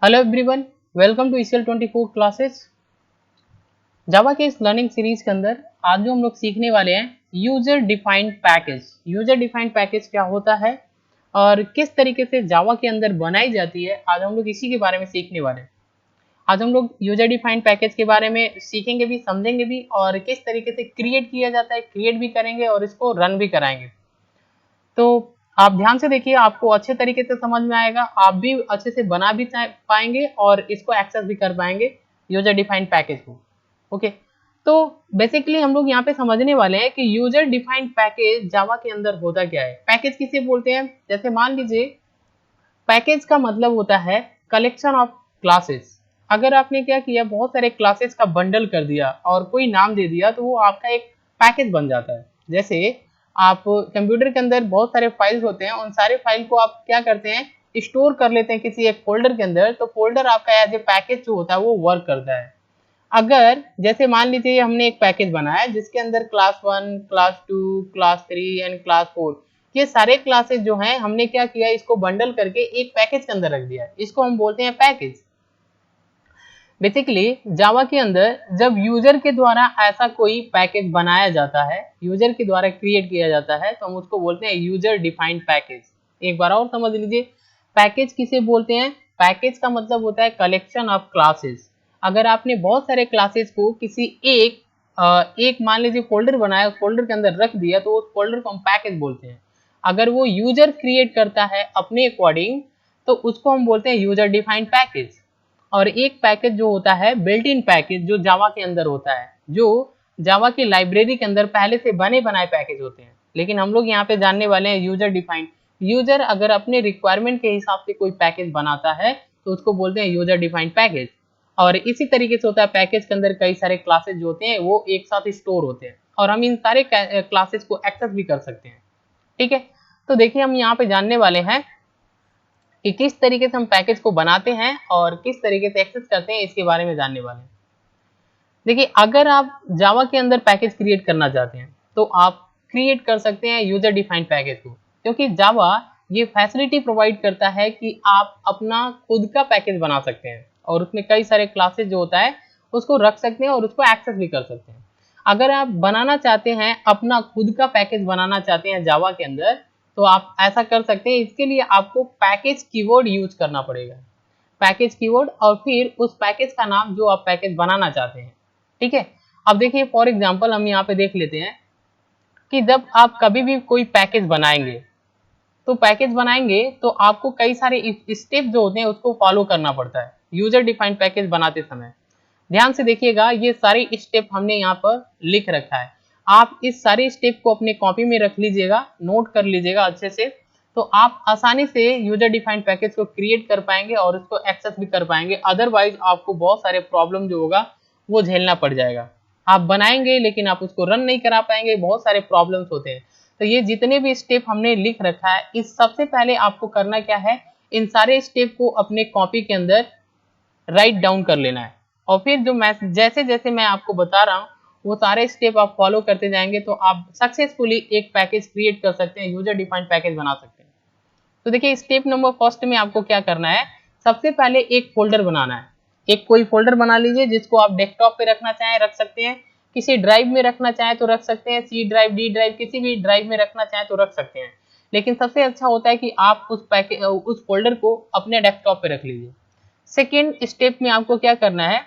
Hello everyone, welcome to ECL 24 classes. Java के इस learning series के अंदर आज जो हम लोग सीखने वाले हैं user defined package. User defined package क्या होता है और किस तरीके से जावा के अंदर बनाई जाती है, आज हम लोग इसी के बारे में सीखने वाले हैं। आज हम लोग यूजर डिफाइंड पैकेज के बारे में सीखेंगे भी, समझेंगे भी और किस तरीके से क्रिएट किया जाता है, क्रिएट भी करेंगे और इसको रन भी कराएंगे। तो आप ध्यान से देखिए, आपको अच्छे तरीके से समझ में आएगा, आप भी अच्छे से बना भी पाएंगे और इसको एक्सेस भी कर पाएंगे यूजर डिफाइंड पैकेज को। ओके, तो बेसिकली हम लोग यहाँ पे समझने वाले हैं कि यूजर डिफाइंड पैकेज जावा के अंदर होता क्या है। पैकेज किसे बोलते हैं? जैसे मान लीजिए पैकेज का मतलब होता है कलेक्शन ऑफ क्लासेस। अगर आपने क्या किया, बहुत सारे क्लासेस का बंडल कर दिया और कोई नाम दे दिया तो वो आपका एक पैकेज बन जाता है। जैसे आप कंप्यूटर के अंदर बहुत सारे फाइल्स होते हैं, उन सारे फाइल को आप क्या करते हैं, स्टोर कर लेते हैं किसी एक फोल्डर के अंदर, तो फोल्डर आपका एज ए पैकेज जो होता है वो वर्क करता है। अगर जैसे मान लीजिए हमने एक पैकेज बनाया जिसके अंदर class 1, class 2, class 3 and class 4, ये सारे क्लासेस जो हैं हमने क्या किया, इसको बंडल करके एक पैकेज के अंदर रख दिया, इसको हम बोलते हैं पैकेज। बेसिकली जावा के अंदर जब यूजर के द्वारा ऐसा कोई पैकेज बनाया जाता है, यूजर के द्वारा क्रिएट किया जाता है, तो हम उसको बोलते हैं यूजर डिफाइंड पैकेज। एक बार और समझ लीजिए, पैकेज किसे बोलते हैं? पैकेज का मतलब होता है कलेक्शन ऑफ क्लासेस। अगर आपने बहुत सारे क्लासेस को किसी एक मान लीजिए फोल्डर बनाया, फोल्डर के अंदर रख दिया, तो उस फोल्डर को हम पैकेज बोलते हैं। अगर वो यूजर क्रिएट करता है अपने अकॉर्डिंग, तो उसको हम बोलते हैं यूजर डिफाइंड पैकेज। और एक पैकेज जो होता है बिल्ट इन पैकेज, जो जावा के अंदर होता है, जो जावा की लाइब्रेरी के अंदर पहले से बने बनाए पैकेज होते हैं। लेकिन हम लोग यहाँ पे जानने वाले हैं यूजर डिफाइंड। यूजर अगर अपने रिक्वायरमेंट के हिसाब से कोई पैकेज बनाता है तो उसको बोलते हैं यूजर डिफाइंड पैकेज। और इसी तरीके से होता है, पैकेज के अंदर कई सारे क्लासेज जो होते हैं वो एक साथ स्टोर होते हैं और हम इन सारे क्लासेज को एक्सेस भी कर सकते हैं। ठीक है, तो देखिए हम यहाँ पे जानने वाले हैं कि किस तरीके से हम पैकेज को बनाते हैं और किस तरीके से एक्सेस करते हैं, इसके बारे में जानने वाले हैं। देखिए, अगर आप जावा के अंदर पैकेज क्रिएट करना चाहते हैं तो आप क्रिएट कर सकते हैं यूजर डिफाइंड पैकेज को, क्योंकि जावा ये फैसिलिटी प्रोवाइड करता है कि आप अपना खुद का पैकेज बना सकते हैं और उसमें कई सारे क्लासेस जो होता है उसको रख सकते हैं और उसको एक्सेस भी कर सकते हैं। अगर आप बनाना चाहते हैं, अपना खुद का पैकेज बनाना चाहते हैं जावा के अंदर, तो आप ऐसा कर सकते हैं। इसके लिए आपको पैकेज कीवर्ड यूज करना पड़ेगा, पैकेज कीवर्ड, और फिर उस पैकेज का नाम जो आप पैकेज बनाना चाहते हैं। ठीक है, अब देखिए फॉर एग्जांपल हम यहाँ पे देख लेते हैं कि जब आप कभी भी कोई पैकेज बनाएंगे, तो पैकेज बनाएंगे तो आपको कई सारे स्टेप जो होते हैं उसको फॉलो करना पड़ता है यूजर डिफाइंड पैकेज बनाते समय। ध्यान से देखिएगा, ये सारे स्टेप हमने यहाँ पर लिख रखा है। आप इस सारे स्टेप को अपने कॉपी में रख लीजिएगा, नोट कर लीजिएगा अच्छे से, तो आप आसानी से यूजर डिफाइंड पैकेज को क्रिएट कर पाएंगे और उसको एक्सेस भी कर पाएंगे। अदरवाइज आपको बहुत सारे प्रॉब्लम जो होगा वो झेलना पड़ जाएगा। आप बनाएंगे लेकिन आप उसको रन नहीं करा पाएंगे, बहुत सारे प्रॉब्लम्स होते हैं। तो ये जितने भी स्टेप हमने लिख रखा है, इस सबसे पहले आपको करना क्या है, इन सारे स्टेप को अपने कॉपी के अंदर राइट डाउन कर लेना है और फिर जो मैं जैसे जैसे मैं आपको बता रहा हूँ वो सारे स्टेप आप फॉलो करते जाएंगे तो आप सक्सेसफुली एक पैकेज क्रिएट कर सकते हैं, यूजर डिफाइंड पैकेज बना सकते हैं। तो देखिए स्टेप नंबर फर्स्ट में आपको क्या करना है, सबसे पहले एक फोल्डर बनाना है। एक कोई फोल्डर बना लीजिए जिसको आप डेस्कटॉप पे रखना चाहें रख सकते हैं, किसी ड्राइव में रखना चाहें तो रख सकते हैं, सी ड्राइव, डी ड्राइव, किसी भी ड्राइव में रखना चाहें तो रख सकते हैं। लेकिन सबसे अच्छा होता है कि आप उस फोल्डर को अपने डेस्कटॉप पे रख लीजिए। सेकेंड स्टेप में आपको क्या करना है,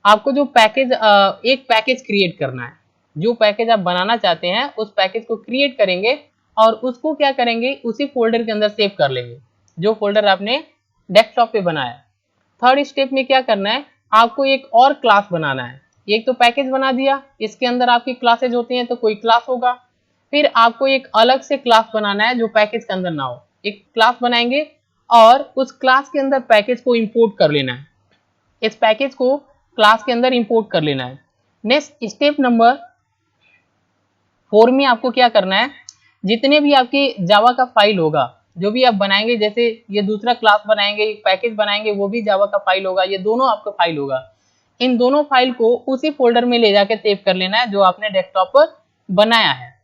आपको जो पैकेज एक पैकेज क्रिएट करना है। जो पैकेज आप बनाना चाहते हैं उस पैकेज को क्रिएट करेंगे और उसको क्या करेंगे, उसी फोल्डर के अंदर सेव कर लेंगे जो फोल्डर आपने डेस्कटॉप पे बनाया। थर्ड स्टेप में क्या करना है, आपको एक और क्लास बनाना है। एक तो पैकेज बना दिया, इसके अंदर आपकी क्लासेज होती हैं तो कोई क्लास होगा। फिर आपको एक अलग से क्लास बनाना है जो पैकेज के अंदर ना हो, एक क्लास बनाएंगे और उस क्लास के अंदर पैकेज को इंपोर्ट कर लेना है। इस पैकेज को क्लास के अंदर इंपोर्ट कर लेना है। नेक्स्ट स्टेप नंबर 4 में आपको क्या करना है, जितने भी आपकी जावा का फाइल होगा, जो भी आप बनाएंगे, जैसे ये दूसरा क्लास बनाएंगे, एक पैकेज बनाएंगे, वो भी जावा का फाइल होगा, ये दोनों आपका फाइल होगा। इन दोनों फाइल को उसी फोल्डर में ले जाकर सेव कर लेना है जो आपने डेस्कटॉप पर बनाया है।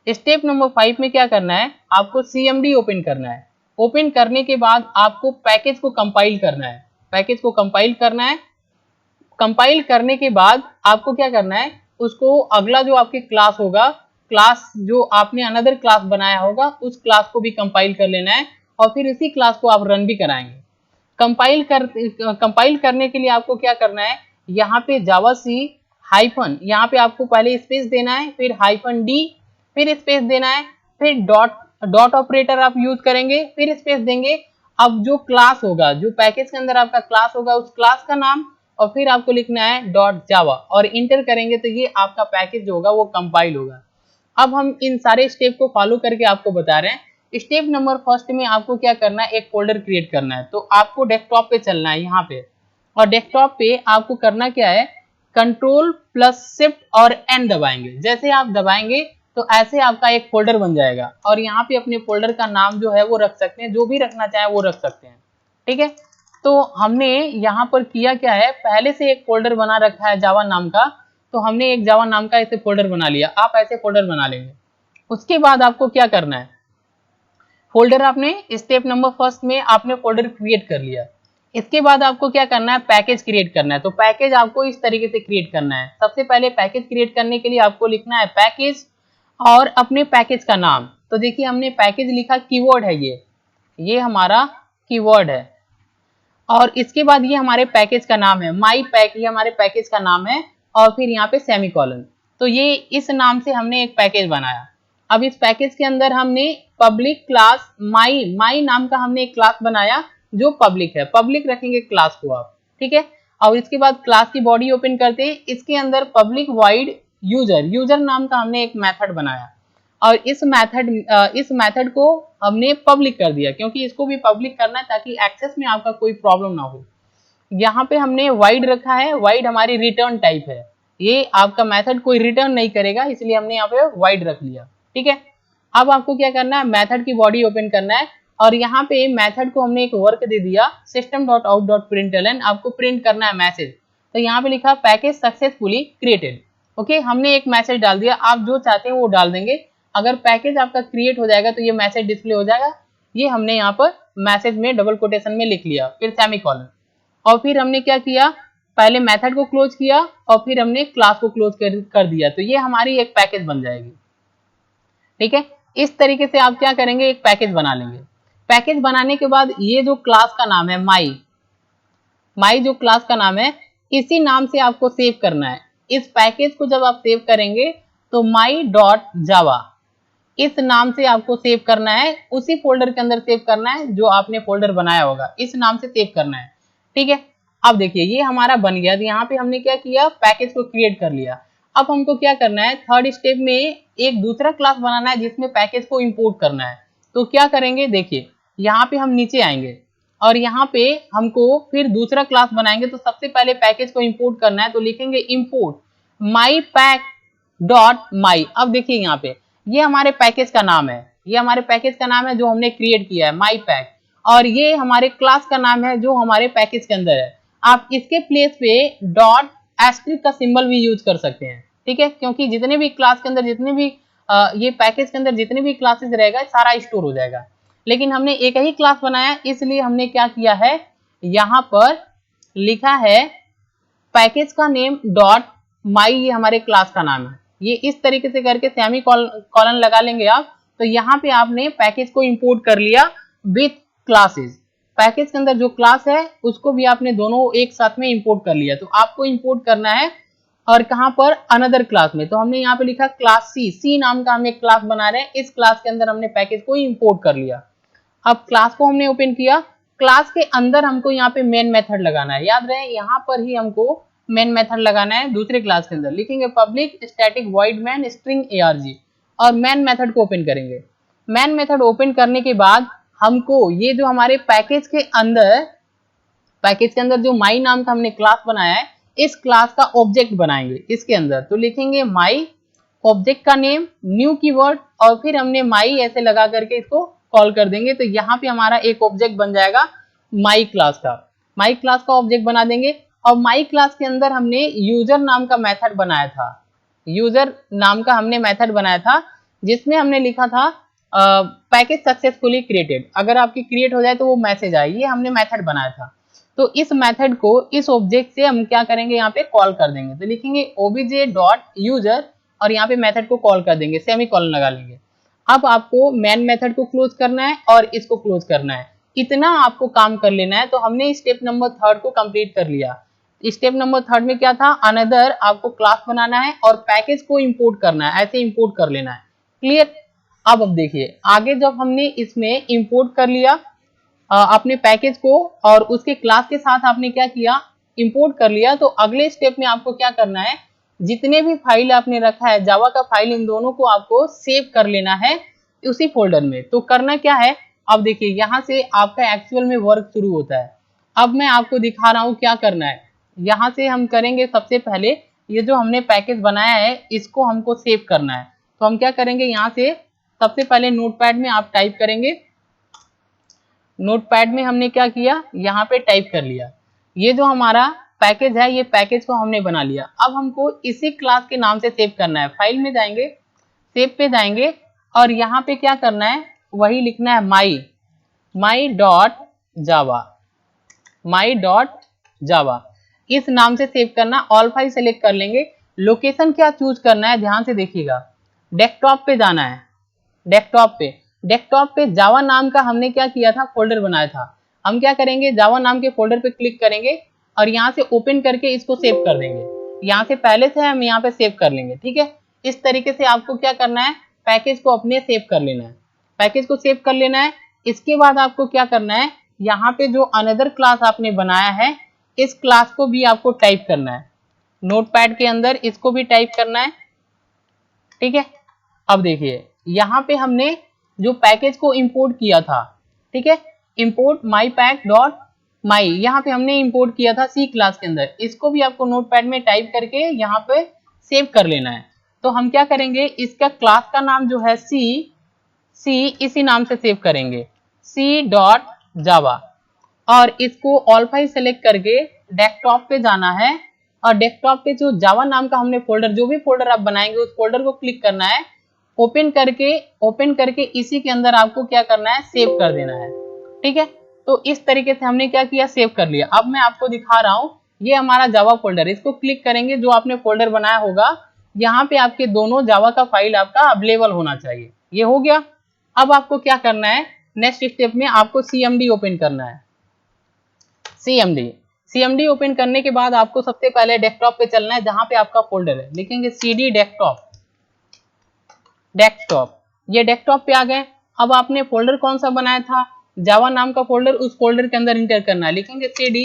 स्टेप नंबर 5 में क्या करना है, आपको CMD ओपन करना है। ओपन करने के बाद आपको पैकेज को कंपाइल करना है। पैकेज को कंपाइल करना है। कंपाइल करने के बाद आपको क्या करना है, उसको अगला जो आपके क्लास होगा, क्लास जो आपने अनदर क्लास बनाया होगा, उस क्लास को भी कंपाइल कर लेना है और फिर इसी क्लास को आप रन भी कराएंगे। कंपाइल करने के लिए आपको क्या करना है, यहाँ पे जावा सी हाइफन, यहाँ पे आपको पहले स्पेस देना है, फिर हाइफन डी, फिर स्पेस देना है, फिर डॉट ऑपरेटर आप यूज करेंगे, फिर स्पेस देंगे। अब जो क्लास होगा, जो पैकेज के अंदर आपका क्लास होगा, उस क्लास का नाम और फिर आपको लिखना है डॉट जावा और इंटर करेंगे तो ये आपका पैकेज जो होगा वो कंपाइल होगा। अब हम इन सारे स्टेप को फॉलो करके आपको बता रहे हैं। स्टेप नंबर फर्स्ट में आपको क्या करना है, एक फोल्डर क्रिएट करना है। तो आपको डेस्कटॉप पे चलना है यहाँ पे, और डेस्कटॉप पे आपको करना क्या है, कंट्रोल प्लस शिफ्ट और एन दबाएंगे। जैसे आप दबाएंगे तो ऐसे आपका एक फोल्डर बन जाएगा और यहाँ पे अपने फोल्डर का नाम जो है वो रख सकते हैं, जो भी रखना चाहे वो रख सकते हैं। ठीक है, तो हमने यहाँ पर किया क्या है, पहले से एक फोल्डर बना रखा है जावा नाम का, तो हमने एक जावा नाम का ऐसे फोल्डर बना लिया। आप ऐसे फोल्डर बना लेंगे। उसके बाद आपको क्या करना है, फोल्डर आपने स्टेप नंबर फर्स्ट में आपने फोल्डर क्रिएट कर लिया। इसके बाद आपको क्या करना है, पैकेज क्रिएट करना है। तो पैकेज आपको इस तरीके से क्रिएट करना है। सबसे पहले पैकेज क्रिएट करने के लिए आपको लिखना है पैकेज और अपने पैकेज का नाम। तो देखिए हमने पैकेज लिखा, कीवर्ड है ये हमारा कीवर्ड है, और इसके बाद ये हमारे पैकेज का नाम है माई पैक, ये हमारे पैकेज का नाम है, और फिर यहाँ पे सेमीकोलन। तो ये इस नाम से हमने एक पैकेज बनाया। अब इस पैकेज के अंदर हमने पब्लिक क्लास माई नाम का हमने एक क्लास बनाया जो पब्लिक है, पब्लिक रखेंगे क्लास को आप। ठीक है, और इसके बाद क्लास की बॉडी ओपन करते हैं। इसके अंदर पब्लिक वाइड यूजर नाम का हमने एक मेथड बनाया और इस मेथड को हमने पब्लिक कर दिया, क्योंकि इसको भी पब्लिक करना है ताकि एक्सेस में आपका कोई प्रॉब्लम ना हो। यहाँ पे हमने वाइड रखा है, वाइड हमारी रिटर्न टाइप है, ये आपका मेथड कोई रिटर्न नहीं करेगा, इसलिए हमने यहाँ पे वाइड रख लिया। ठीक है, अब आपको क्या करना है, मेथड की बॉडी ओपन करना है और यहाँ पे मेथड को हमने एक वर्क दे दिया system.out.println, आपको प्रिंट करना है मैसेज। तो यहाँ पे लिखा पैकेज सक्सेसफुली क्रिएटेड। ओके, हमने एक मैसेज डाल दिया, आप जो चाहते हैं वो डाल देंगे। अगर पैकेज आपका क्रिएट हो जाएगा तो ये मैसेज डिस्प्ले हो जाएगा। ये हमने यहाँ पर मैसेज में डबल कोटेशन में लिख लिया, फिर सेमीकोलन, और फिर हमने क्या किया, पहले मेथड को क्लोज किया और फिर हमने क्लास को क्लोज कर दिया। तो ये हमारी एक पैकेज बन जाएगी। ठीक है, इस तरीके से आप क्या करेंगे, एक पैकेज बना लेंगे। पैकेज बनाने के बाद ये जो क्लास का नाम है माई जो क्लास का नाम है, इसी नाम से आपको सेव करना है। इस पैकेज को जब आप सेव करेंगे तो माई डॉट जावा इस नाम से आपको सेव करना है, उसी फोल्डर के अंदर सेव करना है जो आपने फोल्डर बनाया होगा, इस नाम से सेव करना है। ठीक है, अब देखिए ये हमारा बन गया। तो यहाँ पे हमने क्या किया, पैकेज को क्रिएट कर लिया। अब हमको क्या करना है, थर्ड स्टेप में एक दूसरा क्लास बनाना है जिसमें पैकेज को इंपोर्ट करना है। तो क्या करेंगे, देखिए यहाँ पे हम नीचे आएंगे और यहाँ पे हमको फिर दूसरा क्लास बनाएंगे। तो सबसे पहले पैकेज को इंपोर्ट करना है, तो लिखेंगे इंपोर्ट माई पैक डॉट माई। अब देखिए यहाँ पे ये हमारे पैकेज का नाम है, ये हमारे पैकेज का नाम है जो हमने क्रिएट किया है माई पैक, और ये हमारे क्लास का नाम है जो हमारे पैकेज के अंदर है। आप इसके प्लेस पे डॉट एस्ट्रिक का सिंबल भी यूज कर सकते हैं। ठीक है, क्योंकि जितने भी क्लास के अंदर जितने भी ये पैकेज के अंदर जितने भी क्लासेस रहेगा सारा स्टोर हो जाएगा। लेकिन हमने एक ही क्लास बनाया, इसलिए हमने क्या किया है, यहाँ पर लिखा है पैकेज का नेम डॉट माई, ये हमारे क्लास का नाम है। ये इस तरीके से करके सेमी कॉलन लगा लेंगे आप। तो यहाँ पे आपने पैकेज को इंपोर्ट कर लिया विथ क्लासेस। पैकेज के अंदर जो क्लास है उसको भी आपने दोनों एक साथ में इंपोर्ट कर लिया। तो आपको इंपोर्ट करना है और कहां पर, अनदर क्लास में। तो हमने यहाँ पे लिखा क्लास सी नाम का हम एक क्लास बना रहे हैं, इस क्लास के अंदर हमने पैकेज को इंपोर्ट कर लिया। अब क्लास को हमने ओपन किया, क्लास के अंदर हमको यहाँ पे मेन मेथड लगाना है। याद रहे यहाँ पर ही हमको मेन मेथड लगाना है। दूसरे क्लास के अंदर लिखेंगे public static void main string arg और मेन मेथड को ओपन करेंगे। मेन मेथड ओपन करने के बाद हमको ये जो हमारे पैकेज के अंदर जो माई नाम का हमने क्लास बनाया है, इस क्लास का ऑब्जेक्ट बनाएंगे इसके अंदर। तो लिखेंगे माई, ऑब्जेक्ट का नेम, न्यू कीवर्ड, और फिर हमने माई ऐसे लगा करके इसको कॉल कर देंगे। तो यहाँ पे हमारा एक ऑब्जेक्ट बन जाएगा माई क्लास का ऑब्जेक्ट बना देंगे। और माई क्लास के अंदर हमने यूजर नाम का मेथड बनाया था, यूजर नाम का हमने मेथड बनाया था जिसमें हमने लिखा था पैकेज सक्सेसफुली क्रिएटेड। अगर आपकी क्रिएट हो जाए तो वो मैसेज आए, ये हमने मेथड बनाया था। तो इस मेथड को इस ऑब्जेक्ट से हम क्या करेंगे, यहाँ पे कॉल कर देंगे। तो लिखेंगे obj.user और यहाँ पे मेथड को कॉल कर देंगे, सेमीकोलन लगा लेंगे। अब आपको मेन मेथड को क्लोज करना है और इसको क्लोज करना है, इतना आपको काम कर लेना है। तो हमने स्टेप नंबर 3 को कंप्लीट कर लिया। स्टेप नंबर 3 में क्या था, अनदर आपको क्लास बनाना है और पैकेज को इंपोर्ट करना है, ऐसे इंपोर्ट कर लेना है। क्लियर। अब देखिए आगे जब हमने इसमें इंपोर्ट कर लिया अपने पैकेज को और उसके क्लास के साथ आपने क्या किया, इंपोर्ट कर लिया, तो अगले स्टेप में आपको क्या करना है, जितने भी फाइल आपने रखा है जावा का फाइल, इन दोनों को आपको सेव कर लेना है उसी फोल्डर में। तो करना क्या है, अब देखिए यहाँ से आपका एक्चुअल में वर्क शुरू होता है। अब मैं आपको दिखा रहा हूँ क्या करना है। यहाँ से हम करेंगे सबसे पहले, ये जो हमने पैकेज बनाया है इसको हमको सेव करना है। तो हम क्या करेंगे, यहाँ से सबसे पहले नोटपैड में आप टाइप करेंगे, नोटपैड में हमने क्या किया, यहाँ पे टाइप कर लिया, ये जो हमारा पैकेज है, ये पैकेज को हमने बना लिया। अब हमको इसी क्लास के नाम से सेव करना है। फाइल में जाएंगे, सेव पे जाएंगे और यहाँ पे क्या करना है, वही लिखना है माई डॉट जावा, इस नाम से सेव करना। ऑल फाइल सेलेक्ट कर लेंगे। लोकेशन क्या चूज करना है, ध्यान से देखिएगा, डेस्कटॉप पे जाना है। डेस्कटॉप पे जावा नाम का हमने क्या किया था, फोल्डर बनाया था। हम क्या करेंगे, जावा नाम के फोल्डर पे क्लिक करेंगे और यहाँ से ओपन करके इसको सेव कर देंगे। यहाँ से पहले से हम यहाँ पे सेव कर लेंगे, ठीक है। इस तरीके से आपको क्या करना है, पैकेज को अपने सेव कर लेना है, पैकेज को सेव कर लेना है। इसके बाद आपको क्या करना है, यहाँ पे जो अनदर क्लास आपने बनाया है इस क्लास को भी आपको टाइप करना है, नोटपैड के अंदर इसको भी टाइप करना है, ठीक है। अब देखिए यहाँ पे हमने जो पैकेज को इंपोर्ट किया था, ठीक है, इंपोर्ट माई पैक डॉट माई, यहाँ पे हमने इंपोर्ट किया था सी क्लास के अंदर, इसको भी आपको नोटपैड में टाइप करके यहाँ पे सेव कर लेना है। तो हम क्या करेंगे, इसका क्लास का नाम जो है सी इसी नाम से सेव करेंगे, c.java, और इसको ऑल फाइल सेलेक्ट करके डेस्कटॉप पे जाना है और डेस्कटॉप पे जो जावा नाम का हमने फोल्डर, जो भी फोल्डर आप बनाएंगे उस फोल्डर को क्लिक करना है, ओपन करके इसी के अंदर आपको क्या करना है, सेव कर देना है, ठीक है। तो इस तरीके से हमने क्या किया, सेव कर लिया। अब मैं आपको दिखा रहा हूँ, ये हमारा जावा फोल्डर, इसको क्लिक करेंगे, जो आपने फोल्डर बनाया होगा यहाँ पे आपके दोनों जावा का फाइल आपका अवेलेबल होना चाहिए। ये हो गया। अब आपको क्या करना है, नेक्स्ट स्टेप में आपको CMD ओपन करना है। CMD ओपन करने के बाद आपको सबसे पहले डेस्कटॉप पे चलना है, जहां पे आपका फोल्डर है, लिखेंगे CD डेस्कटॉप, ये डेस्कटॉप पे आ गए। अब आपने फोल्डर कौन सा बनाया था, जावा नाम का फोल्डर, उस फोल्डर के अंदर इंटर करना है, लिखेंगे CD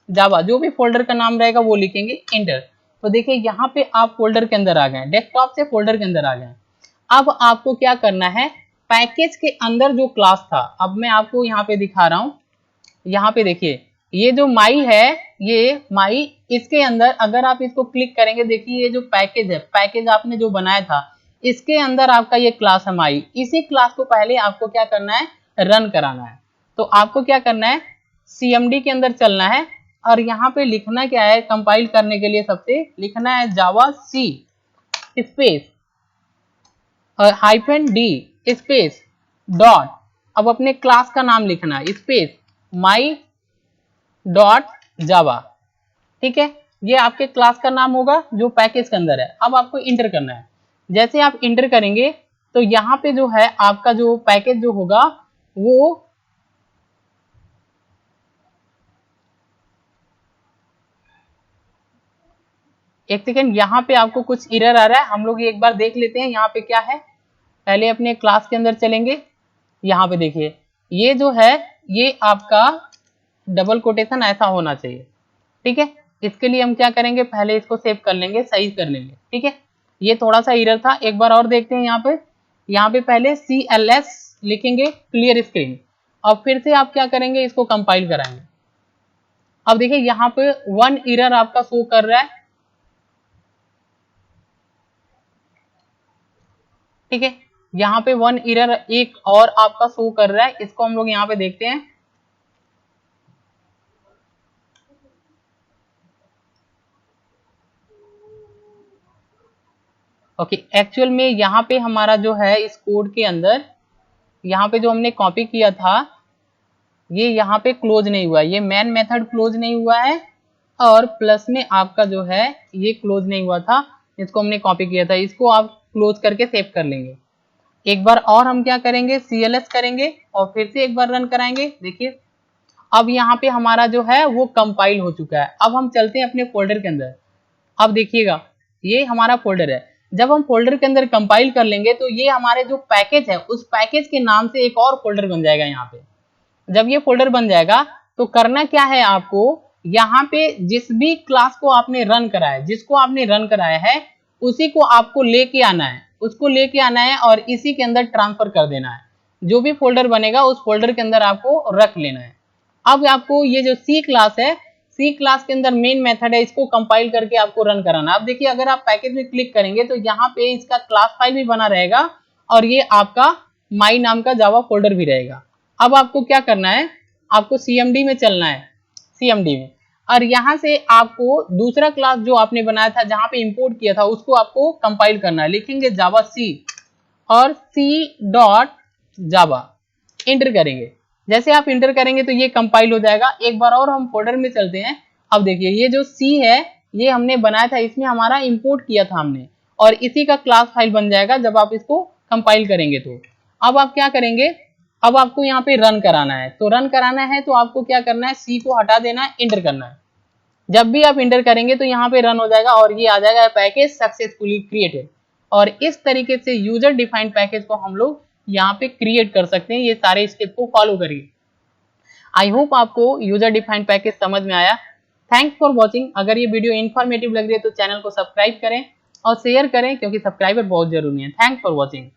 जावा, जो भी फोल्डर का नाम रहेगा वो लिखेंगे, इंटर। तो देखिए यहाँ पे आप फोल्डर के अंदर आ गए, डेस्कटॉप से फोल्डर के अंदर आ गए। अब आपको क्या करना है, पैकेज के अंदर जो क्लास था, अब मैं आपको यहाँ पे दिखा रहा हूँ, यहाँ पे देखिए ये जो माई है, ये माई, इसके अंदर अगर आप इसको क्लिक करेंगे, देखिए ये जो पैकेज है, पैकेज आपने जो बनाया था इसके अंदर आपका ये क्लास है माई, इसी क्लास को पहले आपको क्या करना है, रन कराना है। तो आपको क्या करना है, CMD के अंदर चलना है और यहाँ पे लिखना क्या है, कंपाइल करने के लिए सबसे लिखना है जावा सी स्पेस -d स्पेस डॉट, अब अपने क्लास का नाम लिखना है, स्पेस माई डॉट जावा, ठीक है। ये आपके क्लास का नाम होगा जो पैकेज के अंदर है। अब आपको इंटर करना है। जैसे आप इंटर करेंगे तो यहाँ पे जो है आपका जो पैकेज जो होगा वो एक सेकेंड, यहाँ पे आपको कुछ एरर आ रहा है, हम लोग एक बार देख लेते हैं यहाँ पे क्या है। पहले अपने क्लास के अंदर चलेंगे, यहाँ पे देखिए ये जो है ये आपका डबल कोटेशन ऐसा होना चाहिए, ठीक है। इसके लिए हम क्या करेंगे, पहले इसको सेव कर लेंगे, सही कर लेंगे, ठीक है। ये थोड़ा सा एरर था, एक बार और देखते हैं। यहाँ पे पहले CLS लिखेंगे, क्लियर स्क्रीन, और फिर से आप क्या करेंगे, इसको कंपाइल कराएंगे। अब देखिए यहाँ पे 1 एरर आपका शो कर रहा है, ठीक है। यहाँ पे 1 एरर एक और आपका शो कर रहा है, इसको हम लोग यहाँ पे देखते हैं। ओके, एक्चुअल में यहाँ पे हमारा जो है इस कोड के अंदर, यहाँ पे जो हमने कॉपी किया था ये यहाँ पे क्लोज नहीं हुआ, ये मेन मेथड क्लोज नहीं हुआ है और प्लस में आपका जो है ये क्लोज नहीं हुआ था, इसको हमने कॉपी किया था, इसको आप क्लोज करके सेव कर लेंगे। एक बार और हम क्या करेंगे, CLS करेंगे और फिर से एक बार रन कराएंगे। देखिए अब यहाँ पे हमारा जो है वो कंपाइल हो चुका है। अब हम चलते हैं अपने फोल्डर के अंदर। अब देखिएगा ये हमारा फोल्डर है, जब हम फोल्डर के अंदर कंपाइल कर लेंगे तो ये हमारे जो पैकेज है उस पैकेज के नाम से एक और फोल्डर बन जाएगा। यहाँ पे जब ये फोल्डर बन जाएगा तो करना क्या है आपको, यहाँ पे जिस भी क्लास को आपने रन कराया है, जिसको आपने रन कराया है उसी को आपको लेके आना है, उसको लेके आना है और इसी के अंदर ट्रांसफर कर देना है। जो भी फोल्डर बनेगा उस फोल्डर के अंदर आपको रख लेना है। अब आपको ये जो सी क्लास है, सी क्लास के अंदर मेन मेथड है, इसको कंपाइल करके आपको रन कराना। अब देखिए अगर आप पैकेज में क्लिक करेंगे तो यहाँ पे इसका क्लास फाइल भी बना रहेगा और ये आपका माई नाम का जावा फोल्डर भी रहेगा। अब आपको क्या करना है, आपको CMD में चलना है, CMD में, और यहाँ से आपको दूसरा क्लास जो आपने बनाया था जहाँ पे इंपोर्ट किया था उसको आपको कंपाइल करना है। लिखेंगे जावा सी और C.java इंटर करेंगे। जैसे आप इंटर करेंगे तो ये कंपाइल हो जाएगा। एक बार और हम फोल्डर में चलते हैं। अब देखिए ये जो C है ये हमने बनाया था, इसमें हमारा इंपोर्ट किया था हमने और इसी का क्लास फाइल बन जाएगा जब आप इसको कंपाइल करेंगे तो। अब आप क्या करेंगे, अब आपको यहाँ पे रन कराना है, तो रन कराना है तो आपको क्या करना है, C को हटा देना है, इंटर करना है। जब भी आप इंटर करेंगे तो यहाँ पे रन हो जाएगा और ये आ जाएगा पैकेज सक्सेसफुली क्रिएटेड। और इस तरीके से यूजर डिफाइंड पैकेज को हम लोग यहाँ पे क्रिएट कर सकते हैं, ये सारे स्टेप को फॉलो करिए। आई होप आपको यूजर डिफाइंड पैकेज समझ में आया। Thanks for watching. अगर ये वीडियो इन्फॉर्मेटिव लग रही है तो चैनल को सब्सक्राइब करें और शेयर करें क्योंकि सब्सक्राइबर बहुत जरूरी है। Thanks for watching.